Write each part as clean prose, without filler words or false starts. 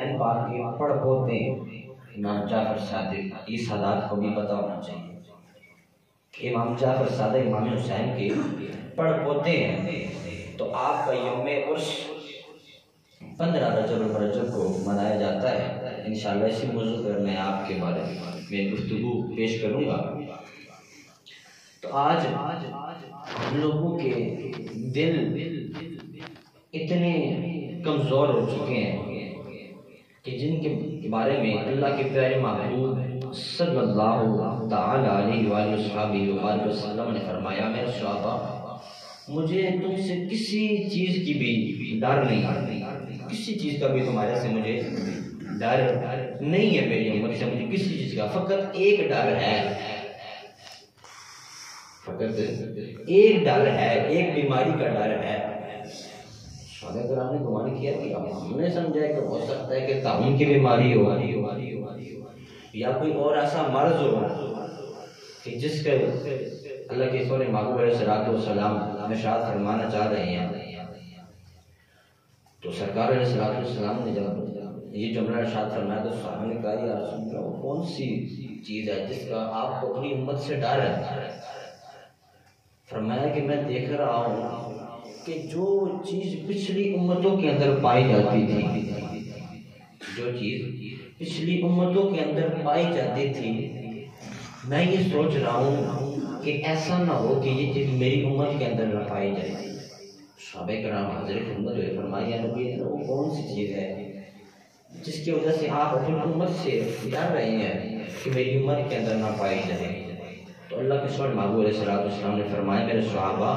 حسین پاک کے پڑ پوتے امام جعفر صادق، اس حالات کو بھی پتہ ہونا چاہیے کہ امام جعفر صادق امام حسین کے پڑ پوتے ہیں۔ تو آپ کا یوم عرس 15 رجب کو منایا جاتا ہے۔ انشاءاللہ اسی موضوع پر میں آپ کے بارے میں گفتگو پیش کروں گا۔ تو آج ہم لوگوں کے دل اتنے کمزور ہو چکے ہیں کہ جن کے بارے میں اللہ کے پیارے محبوب صلی اللہ تعالی علیہ وآلہ وسلم نے فرمایا، میرے صحابہ مجھے تم سے کسی چیز کی بھی ڈر نہیں، کسی چیز کا بھی تمہارے سے مجھے ڈر نہیں ہے، میری امت سے مجھے کسی چیز کا فقط ایک ڈر ہے، فقط ایک ڈر ہے، ایک بیماری کا ڈر ہے۔ صحابہ کرام نے گمان کیا کہ ہم نے سمجھا کہ ہو سکتا ہے کہ تعاون کی بیماری ہو یا کوئی اور ایسا مرض ہو کہ جس کا اللہ کے سورے محبوب علیہ السلام ارشاد فرمانا چاہ رہے ہیں۔ تو سرکار علیہ السلام نے جب یہ جملہ ارشاد فرمایا تو صحابہ نے کہا یا رسول اللہ وہ کون سی چیز ہے جس کا آپ کو اپنی امت سے ڈر ہے؟ فرمایا کہ میں دیکھ رہا ہوں کہ جو چیز پچھلی امتوں کے اندر پائی جاتی تھی، جو چیز پچھلی امتوں کے اندر پائی جاتی تھی، میں یہ سوچ رہا ہوں کہ ایسا نہ ہو کہ یہ چیز میری امت کے اندر نہ پائی جائے۔ صحابہ کرام حاضر خدمت ہوئے، فرمایا نبی وہ کون سی چیز ہے جس کی وجہ سے آپ اپنی امت سے ڈر رہے ہیں کہ میری امت کے اندر نہ پائی جائے؟ تو اللہ کے سورے محبوب علیہ السلام نے فرمایا، میرے صحابہ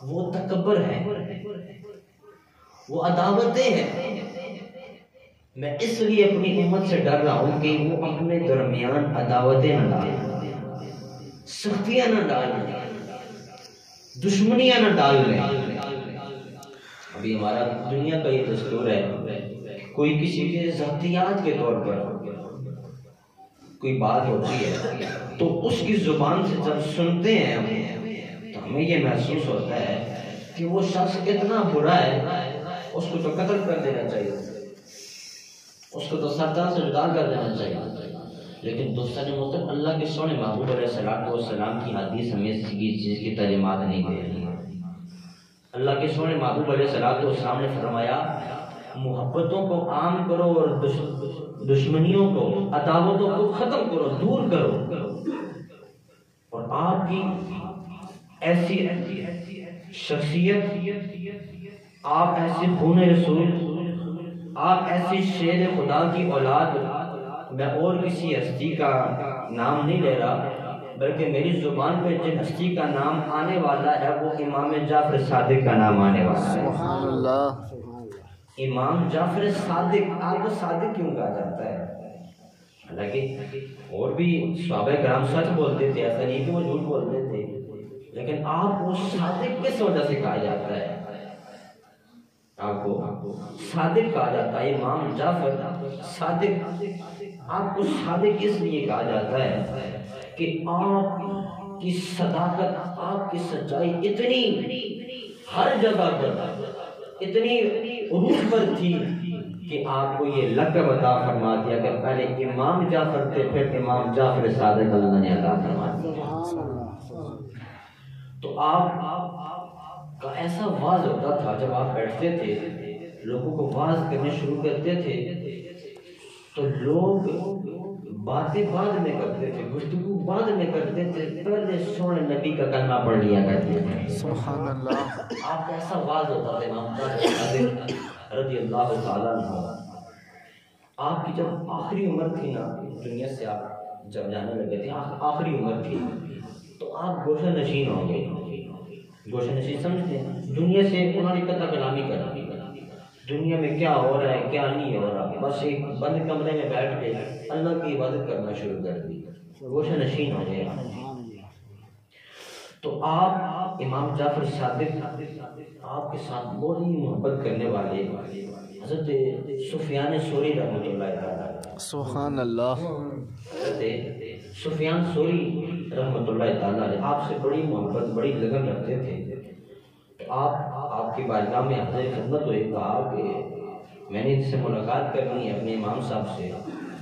وہ تکبر ہے، وہ عداوتیں ہیں، میں اس لیے اپنی امت سے ڈر رہا ہوں کہ وہ اپنے درمیان عداوتیں نہ ڈالیں، سختیاں نہ ڈالیں، دشمنیاں نہ ڈال لیں۔ ابھی ہمارا دنیا کا یہ دستور ہے، کوئی کسی کے ذاتیات کے طور پر کوئی بات ہوتی ہے تو اس کی زبان سے جب سنتے ہیں تو ہمیں یہ محسوس ہوتا ہے کہ وہ شخص کتنا برا ہے، اس کو تو قتل کر دینا چاہیے، اس کو تو سرطان سے جدا کر دینا چاہیے۔ لیکن دوستان محترم، اللہ کے سونے محبوب علیہ السلام کی حدیث ہمیں اس چیز کی تعلیمات نہیں دے رہی۔ اللہ کے سونے محبوب علیہ السلام نے فرمایا، محبتوں کو عام کرو اور دشمنیوں کو، عداوتوں کو ختم کرو، دور کرو۔ اور آپ کی ایسی شخصیت، آپ ایسے خون رسول، آپ ایسی شیر خدا کی اولاد، میں اور کسی ہستی کا نام نہیں لے رہا، بلکہ میری زبان پہ جن ہستی کا نام آنے والا ہے وہ امام جعفر صادق کا نام آنے والا ہے۔ سبحان اللہ۔ امام جعفر صادق، آپ کو صادق کیوں کہا جاتا ہے؟ حالانکہ اور بھی صحابہ کرام سچ بولتے تھے، ایسا نہیں کہ وہ جھوٹ بولتے تھے، لیکن آپ کو صادق کس وجہ سے کہا جاتا ہے؟ آپ کو صادق کہا جاتا ہے، امام جعفر صادق، آپ کو صادق اس لیے کہا جاتا ہے کہ آپ کی صداقت، آپ کی سچائی اتنی ہر جگہ پر اتنی عروج پر تھی کہ آپ کو یہ لقب عطا فرما دیا کہ پہلے امام جعفر تھے، پھر امام جعفر صادق اللہ نے عطا فرما دیا۔ تو آپ کا ایسا واز ہوتا تھا، جب آپ بیٹھتے تھے لوگوں کو واز کرنے شروع کرتے تھے تو لوگ باتیں بعد میں کرتے تھے، گفتگو بعد میں کرتے تھے، پہلے سونے نبی کا کلمہ پڑھ لیا کرتے تھے۔ سبحان اللہ۔ آپ کا ایسا واز ہوتا تھا امام صادق رضی اللہ تعالیٰ عنہ۔ آپ کی جب آخری عمر تھی نا، دنیا سے آپ جب جانے لگے تھے، آخری عمر تھی، تو آپ گوشہ نشین ہوں گے۔ گوشہ نشین سمجھتے ہیں؟ دنیا سے انہوں نے قطع کلامی کر دی، دنیا میں کیا ہو رہا ہے کیا نہیں ہو رہا، بس ایک بند کمرے میں بیٹھ کے اللہ کی عبادت کرنا شروع کر دی، گوشہ نشین ہو گئے۔ تو آپ امام جعفر صادق، آپ کے ساتھ بہت ہی محبت کرنے والے حضرت سفیان ثوری رحمۃ اللہ تعالیٰ، سبحان اللہ، حضرت سفیان ثوری رحمۃ اللہ تعالیٰ آپ سے بڑی محبت، بڑی لگن رکھتے تھے۔ تو آپ کی بارگاہ میں حاضر خدمت ہوئے، کہا کہ میں نے ان سے ملاقات کرنی ہے اپنے امام صاحب سے،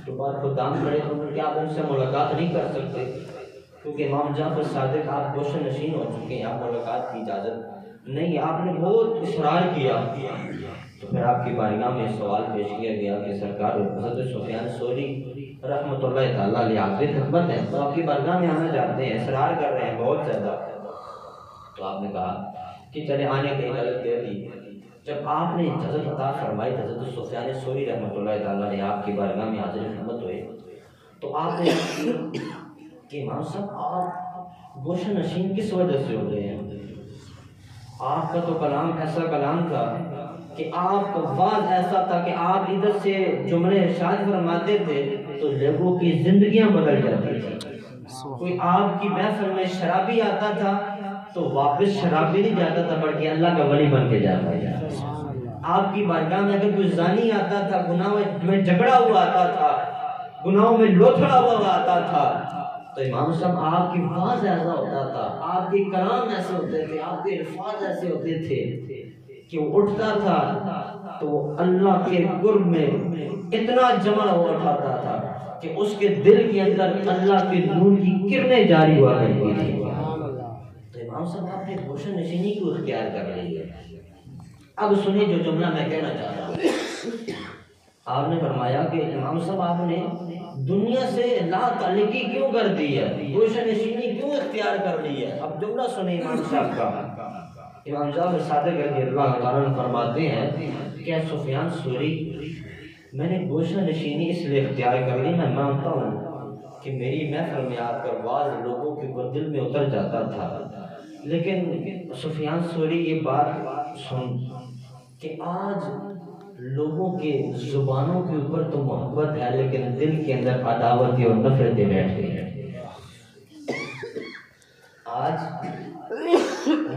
تو بات کو دام پڑے تو کیا آپ ان سے ملاقات نہیں کر سکتے؟ کیونکہ امام جعفر صادق آپ گوشہ نشین ہو چکے ہیں، آپ ملاقات کی اجازت نہیں، آپ نے بہت اصرار کیا، تو پھر آپ کی بارگاہ میں سوال پیش کیا گیا کہ سرکار حضرت سفیان ثوری رحمۃ اللہ تعالیٰ علیہ حاضر خدمت ہیں، تو آپ کی بارگاہ میں آنا چاہتے ہیں، اصرار کر رہے ہیں بہت زیادہ۔ تو آپ نے کہا کہ چلے آنے کی اجازت دے دی۔ جب آپ نے اجازت عطا فرمائی حضرت سفیان ثوری رحمۃ اللہ تعالیٰ علیہ آپ کی بارگاہ میں حاضر خدمت ہوئے، تو آپ نے کہ امام صاحب آپ گوشہ نشین کس وجہ سے ہو گئے ہیں؟ آپ کا تو کلام ایسا کلام تھا کہ آپ کا واز ایسا تھا کہ آپ ادھر سے جملے ارشاد فرماتے تھے تو لوگوں کی زندگیاں بدل جاتی تھی۔ کوئی آپ کی محفل میں شرابی آتا تھا تو واپس شرابی نہیں جاتا تھا بلکہ اللہ کا ولی بن کے جاتا تھا۔ آپ کی بارگاہ میں اگر کوئی زانی آتا تھا، گناہوں میں جھگڑا ہوا آتا تھا، گناہوں میں لوتھڑا ہوا آتا تھا، تو امام صاحب آپ کی آواز ایسا ہوتا تھا، آپ کے کلام ایسے ہوتے تھے، آپ کے الفاظ ایسے ہوتے تھے کہ وہ اٹھتا تھا تو اللہ کے قرب میں اتنا جمع ہو اٹھاتا تھا کہ اس کے دل کے اندر اللہ کے نور کی کرنیں جاری ہوا کرتی تھی۔ تو امام صاحب آپ نے گوشہ نشینی کو اختیار کر لی ہے۔ اب سنیں جو جملہ میں کہنا چاہ رہا ہوں۔ آپ نے فرمایا کہ امام صاحب آپ نے دنیا سے لا تعلقی کیوں کر دی ہے، گوشہ نشینی کیوں اختیار کر لی ہے؟ اب جملہ سنیں امام صاحب کا۔ امام جعفر صادق رضی اللہ تعالیٰ عنہ فرماتے ہیں کہ سفیان ثوری میں نے گوشہ نشینی اس لیے اختیار کر لی، میں مانتا ہوں کہ میری محفل میں آپ کا واز لوگوں کے دل میں اتر جاتا تھا، لیکن سفیان ثوری یہ بات سن کہ آج لوگوں کے زبانوں کے اوپر تو محبت ہے لیکن دل کے اندر عداوتیں اور نفرتیں بیٹھ گئی ہیں۔ آج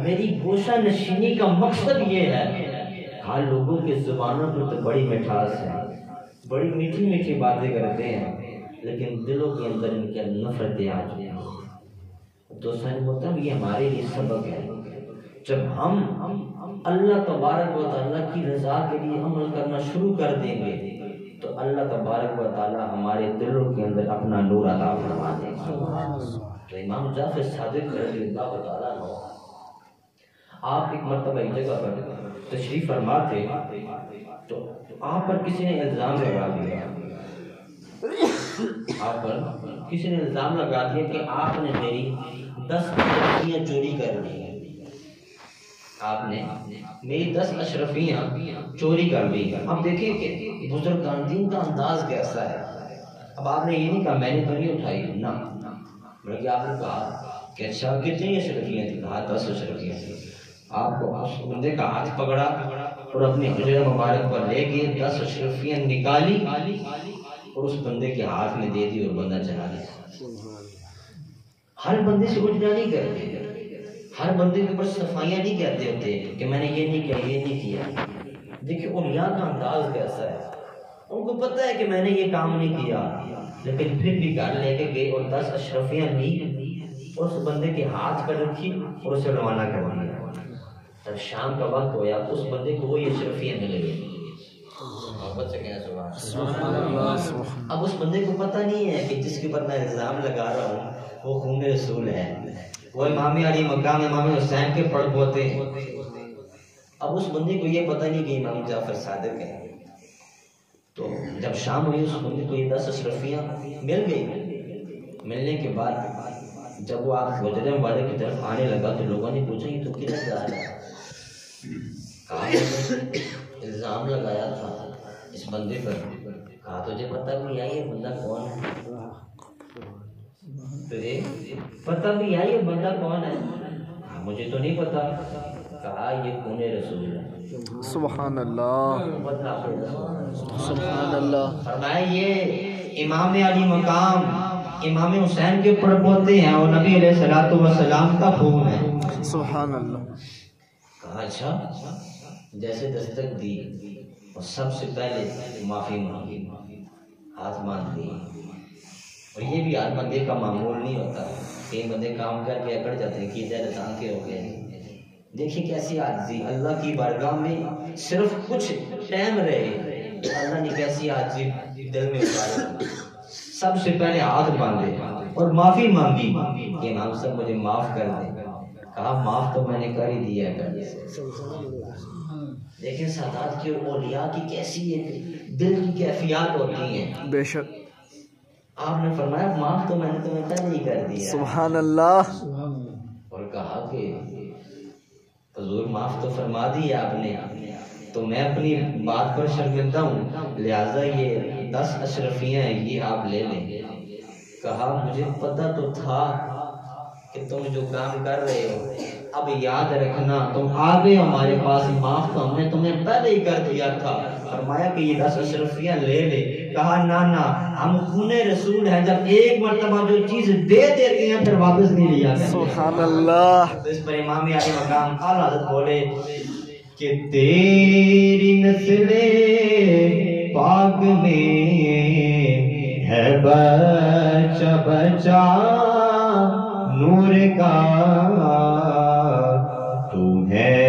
میری گوشہ نشینی کا مقصد یہ ہے، ہاں لوگوں کے زبانوں پر تو بڑی مٹھاس ہے، بڑی میٹھی میٹھی باتیں کرتے ہیں، لیکن دلوں کے اندر ان کے نفرتیں آ چکی ہیں۔ دوستان محترم یہ ہمارے لیے سبق ہے، جب ہم اللہ تبارک و تعالیٰ کی رضا کے لیے عمل کرنا شروع کر دیں گے تو اللہ تبارک و تعالیٰ ہمارے دلوں کے اندر اپنا نور عطا فرما دے گا۔ تو امام جعفر صادق رضی اللہ تعالیٰ عنہ آپ ایک مرتبہ ایک جگہ پر تشریف فرما تھے تو آپ پر کسی نے الزام لگا دیا، آپ پر کسی نے الزام لگا دیا کہ آپ نے میری 10 اشرفیاں چوری کر لی، آپ نے میری 10 اشرفیاں چوری کر لی۔ اب دیکھیں کہ بزرگان دین کا انداز کیسا ہے۔ اب آپ نے یہ نہیں کہا میں نے تو نہیں اٹھائی، نہ، بلکہ آپ نے کہا کہ اچھا کتنی اشرفیاں تھیں؟ کہا 10 اشرفیاں تھیں۔ آپ کو اس بندے کا ہاتھ پکڑا اور اپنی حجرہ مبارک پر لے گئے، 10 اشرفیاں نکالی اور اس بندے کے ہاتھ میں دے دی اور بندہ چلا گیا۔ ہر بندے سے اٹھ نہیں کرتے، ہر بندے کے اوپر صفائیاں نہیں کہتے ہوتے کہ میں نے یہ نہیں کیا یہ نہیں کیا۔ دیکھیں اولیاء کا انداز کیسا ہے، ان کو پتہ ہے کہ میں نے یہ کام نہیں کیا، لیکن پھر بھی گھر لے کے گئے اور 10 اشرفیاں لی، اس بندے کے ہاتھ پر رکھی اور اسے روانہ کر دیا۔ جب شام کا وقت ہوا اس بندے کو وہی اشرفیاں مل گئی۔ محبت سے کہنا سبحان اللہ۔ اب اس بندے کو پتہ نہیں ہے کہ جس کے اوپر میں الزام لگا رہا ہوں وہ خون رسول ہے، وہ امام علی مقام امام حسین کے پڑھ پوتے ہیں۔ اب اس بندے کو یہ پتہ نہیں کہ امام جعفر صادق ہے۔ تو جب شام ہوئی اس بندے کو یہ 10 اشرفیاں مل گئی۔ ملنے کے بعد جب وہ آپ حجرے والے کی طرف آنے لگا تو لوگوں نے پوچھا یہ تو کدھر جا رہا ہے؟ کہا الزام لگایا تھا اس بندے پر۔ کہا تجھے پتہ بھی ہے یہ بندہ کون ہے؟ تجھے پتہ بھی ہے یہ بندہ کون ہے؟ مجھے تو نہیں پتا۔ کہا یہ خون رسول ہے۔ سبحان اللہ سبحان اللہ۔ فرمایا یہ امام علی مقام امام حسین کے اوپر بولتے ہیں اور نبی علیہ الصلوۃ والسلام کا خون ہے۔ سبحان اللہ۔ کہا اچھا، جیسے دستک دی اور سب سے پہلے معافی مانگی، ہاتھ مان دی۔ اور یہ بھی ہر بندے کا معمول نہیں ہوتا، کئی بندے کام کر کے اکڑ جاتے ہیں کہ ادھر اتان کے ہو گئے۔ دیکھیں کیسی عاجزی، اللہ کی بارگاہ میں صرف کچھ ٹائم رہے اللہ نے کیسی عاجزی دل میں اتاری. سب سے پہلے ہاتھ باندھے اور معافی مانگی کہ امام صاحب مجھے معاف کر دیں. کہا معاف تو میں نے کر ہی دیا ہے. دیکھیں سادات کی اور اولیاء کی کیسی ایک دل کی کیفیات ہوتی ہیں. بے شک. آپ نے فرمایا معاف تو میں نے تمہیں پہلے ہی کر دیا. سبحان اللہ. اور کہا کہ حضور معاف تو فرما دی آپ نے, تو میں اپنی بات پر شرمندہ ہوں, لہٰذا یہ 10 اشرفیاں ہیں یہ آپ لے لیں. کہا مجھے پتہ تو تھا کہ تم جو کام کر رہے ہو, اب یاد رکھنا تم آ گئے ہمارے پاس, معاف تو ہم نے تمہیں پہلے ہی کر دیا تھا. فرمایا کہ یہ 10 اشرفیاں لے لے. کہا نا ہم خون رسول ہیں, جب ایک مرتبہ جو چیز دے دیتے ہیں پھر واپس نہیں لیا کرتے. سبحان اللہ. تو اس پر امام علی مقام اعلیٰ حضرت بولے کہ تیری نسل پاک میں ہے بچہ بچہ نور کا, تو ہے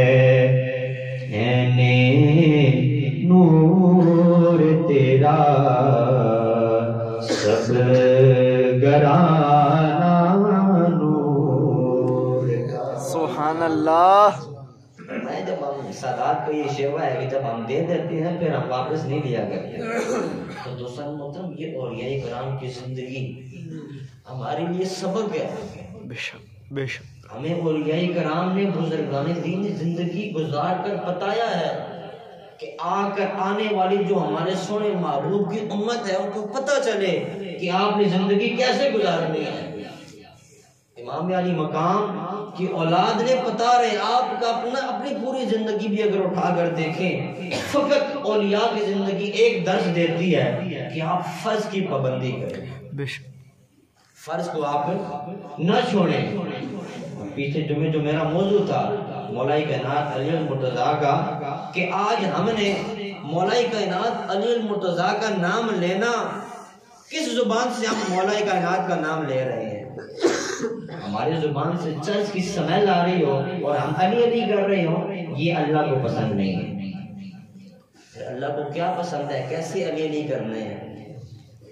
نور تیرا سب گرانا نور کا. سبحان اللہ. میں جب ہم سادات کا یہ شیوا ہے کہ جب ہم دے دیتے ہیں پھر ہم واپس نہیں لیا کرتے. تو دوستان محترم یہ اولیاء کرام کی زندگی ہمارے لیے سبق ہے. بے شک بے شک. ہمیں اولیاء کرام نے بزرگان دین زندگی گزار کر بتایا ہے کہ آ کر آنے والی جو ہمارے سونے محبوب کی امت ہے ان کو پتہ چلے کہ آپ نے زندگی کیسے گزارنی ہے. امام علی مقام کی اولاد نے بتا رہے, آپ کا اپنی پوری زندگی بھی اگر اٹھا کر دیکھیں, فقط اولیاء کی زندگی ایک درس دیتی ہے کہ آپ فرض کی پابندی کریں. بے شک. فرض کو آپ نہ چھوڑیں. پیچھے جمعے جو میرا موضوع تھا مولا کائنات علی المرتضیٰ کا, کہ آج ہم نے مولا کائنات علی المرتضیٰ کا نام لینا, کس زبان سے ہم مولا کائنات کا نام لے رہے ہیں؟ ہماری زبان سے چرچ کی سمیل آ رہی ہو اور ہم علی علی کر رہے ہو, یہ اللہ کو پسند نہیں ہے. اللہ کو کیا پسند ہے, کیسے علی علی کرنے ہیں؟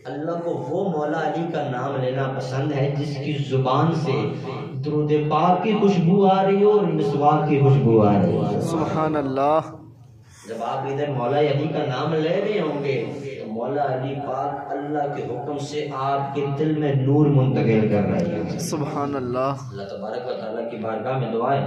اللہ کو وہ مولا علی کا نام لینا پسند ہے جس کی زبان سے درود پاک کی خوشبو آ رہی ہو اور مسواک کی خوشبو آ رہی ہو. سبحان اللہ. جب آپ ادھر مولا علی کا نام لے رہے ہوں گے تو مولا علی پاک اللہ کے حکم سے آپ کے دل میں نور منتقل کر رہے ہیں. سبحان اللہ. اللہ تبارک و تعالیٰ کی بارگاہ میں دعائیں